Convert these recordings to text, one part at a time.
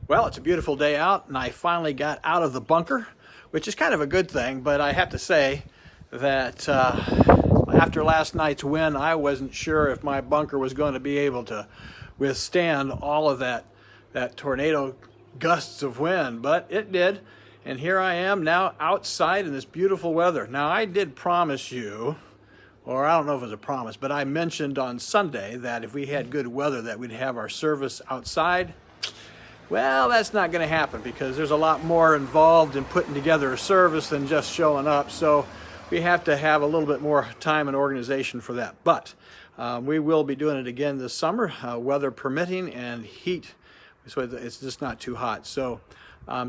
Well, it's a beautiful day out, and I finally got out of the bunker, which is kind of a good thing, but I have to say that after last night's win, I wasn't sure if my bunker was going to be able to withstand all of that tornado gusts of wind, but it did. And here I am now outside in this beautiful weather. Now, I did promise you, or I don't know if it was a promise, but I mentioned on Sunday that if we had good weather that we'd have our service outside. Well, that's not going to happen because there's a lot more involved in putting together a service than just showing up. So we have to have a little bit more time and organization for that. But we will be doing it again this summer, weather permitting and heat. So it's just not too hot. So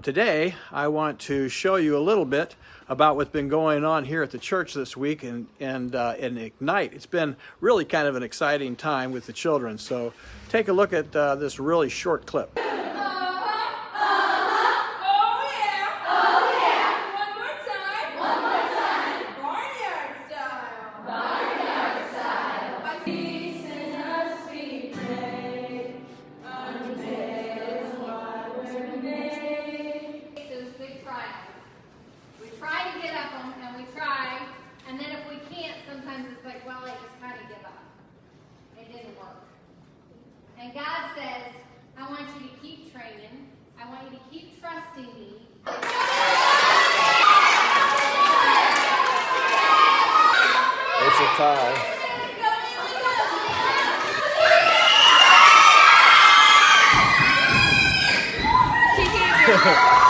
today I want to show you a little bit about what's been going on here at the church this week and Ignite. It's been really kind of an exciting time with the children. So take a look at this really short clip. And then if we can't, sometimes it's like, well, I just kind of give up. It didn't work. And God says, I want you to keep training. I want you to keep trusting me. It's a tie.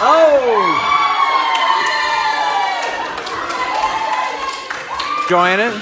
Oh! Enjoying it?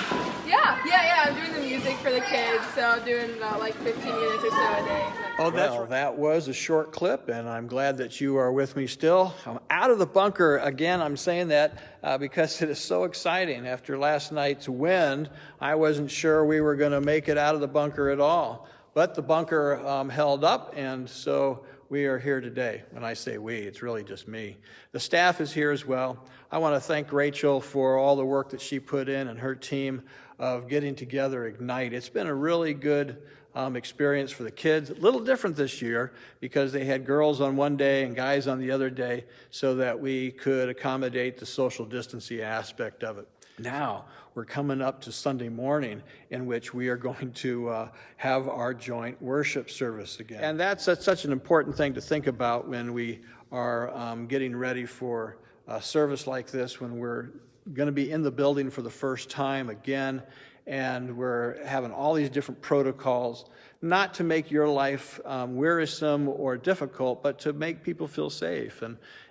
Yeah. I'm doing the music for the kids, so I'm doing about like 15 minutes or so a day. Oh, that was a short clip, and I'm glad that you are with me still. I'm out of the bunker again. I'm saying that because it is so exciting. After last night's wind, I wasn't sure we were going to make it out of the bunker at all. But the bunker held up, and so we are here today. When I say we, it's really just me. The staff is here as well. I want to thank Rachel for all the work that she put in and her team of getting together Ignite. It's been a really good experience for the kids. A little different this year because they had girls on one day and guys on the other day so that we could accommodate the social distancing aspect of it. Now, we're coming up to Sunday morning in which we are going to have our joint worship service again. And that's such an important thing to think about when we are getting ready for a service like this, when we're going to be in the building for the first time again, and we're having all these different protocols, not to make your life wearisome or difficult, but to make people feel safe.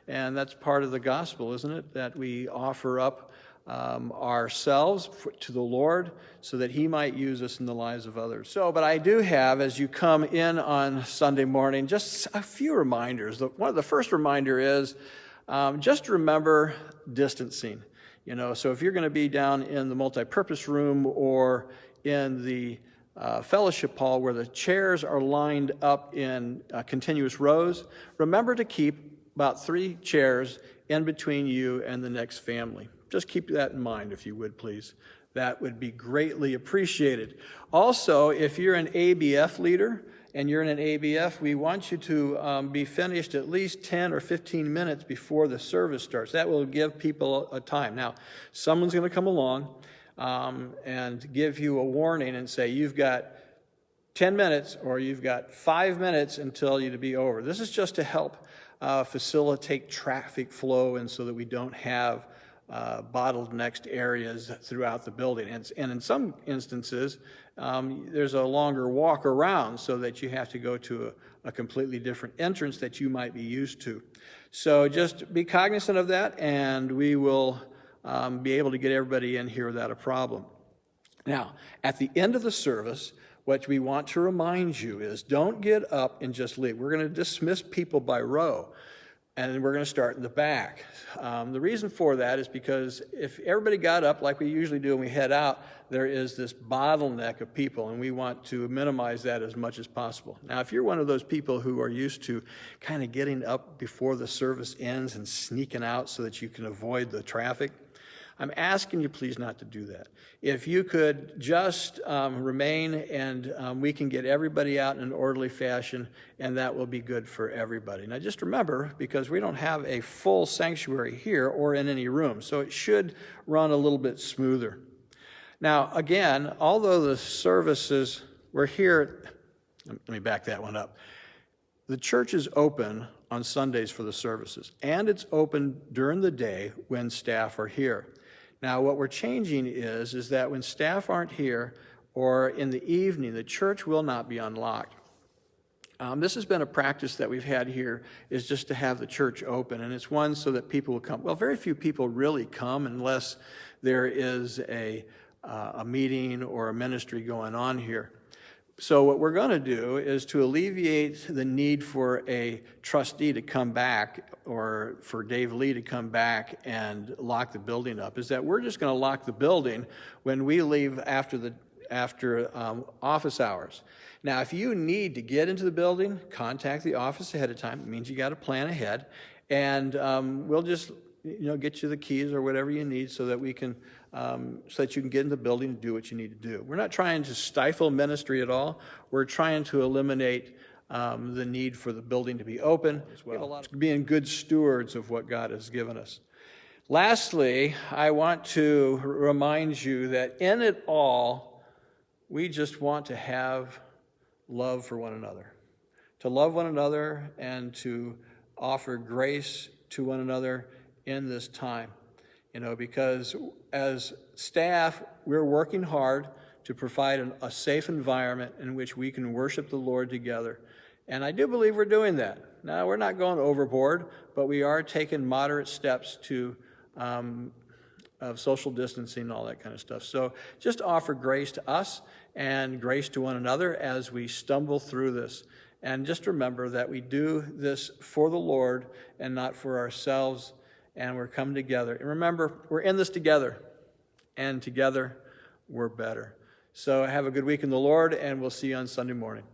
And that's part of the gospel, isn't it? That we offer up ourselves to the Lord so that He might use us in the lives of others. But I do have, as you come in on Sunday morning, just a few reminders. The first reminder is just remember distancing. So if you're going to be down in the multi-purpose room or in the fellowship hall where the chairs are lined up in continuous rows, remember to keep about 3 chairs in between you and the next family. Just keep that in mind, if you would, please. That would be greatly appreciated. Also, if you're an ABF leader and you're in an ABF, we want you to be finished at least 10 or 15 minutes before the service starts. That will give people a time. Now, someone's going to come along and give you a warning and say, you've got 10 minutes or you've got 5 minutes until you to be over. This is just to help facilitate traffic flow and so that we don't have bottlenecked areas throughout the building. And in some instances, there's a longer walk around so that you have to go to a completely different entrance that you might be used to. So just be cognizant of that, and we will be able to get everybody in here without a problem. Now, at the end of the service, what we want to remind you is don't get up and just leave. We're going to dismiss people by row, and then we're going to start in the back. The reason for that is because if everybody got up like we usually do and we head out, there is this bottleneck of people, and we want to minimize that as much as possible. Now, if you're one of those people who are used to kind of getting up before the service ends and sneaking out so that you can avoid the traffic, I'm asking you please not to do that. If you could just remain, and we can get everybody out in an orderly fashion, and that will be good for everybody. Now just remember, because we don't have a full sanctuary here or in any room, so it should run a little bit smoother. Now again, although the services, we're here, let me back that one up. The church is open on Sundays for the services, and it's open during the day when staff are here. Now, what we're changing is that when staff aren't here or in the evening, the church will not be unlocked. This has been a practice that we've had here, is just to have the church open, and it's one so that people will come. Well, very few people really come unless there is a meeting or a ministry going on here. So what we're going to do is to alleviate the need for a trustee to come back, or for Dave Lee to come back and lock the building up, is that we're just going to lock the building when we leave after office hours. Now, if you need to get into the building, contact the office ahead of time. It means you got to plan ahead, and we'll just get you the keys or whatever you need so that we can, so that you can get in the building and do what you need to do. We're not trying to stifle ministry at all. We're trying to eliminate the need for the building to be open as well. Being good stewards of what God has given us. Lastly, I want to remind you that in it all, we just want to have love for one another. To love one another and to offer grace to one another in this time, because as staff, we're working hard to provide a safe environment in which we can worship the Lord together. And I do believe we're doing that. Now, we're not going overboard, but we are taking moderate steps of social distancing and all that kind of stuff. So just offer grace to us and grace to one another as we stumble through this. And just remember that we do this for the Lord and not for ourselves, and we're coming together. And remember, we're in this together, and together we're better. So have a good week in the Lord, and we'll see you on Sunday morning.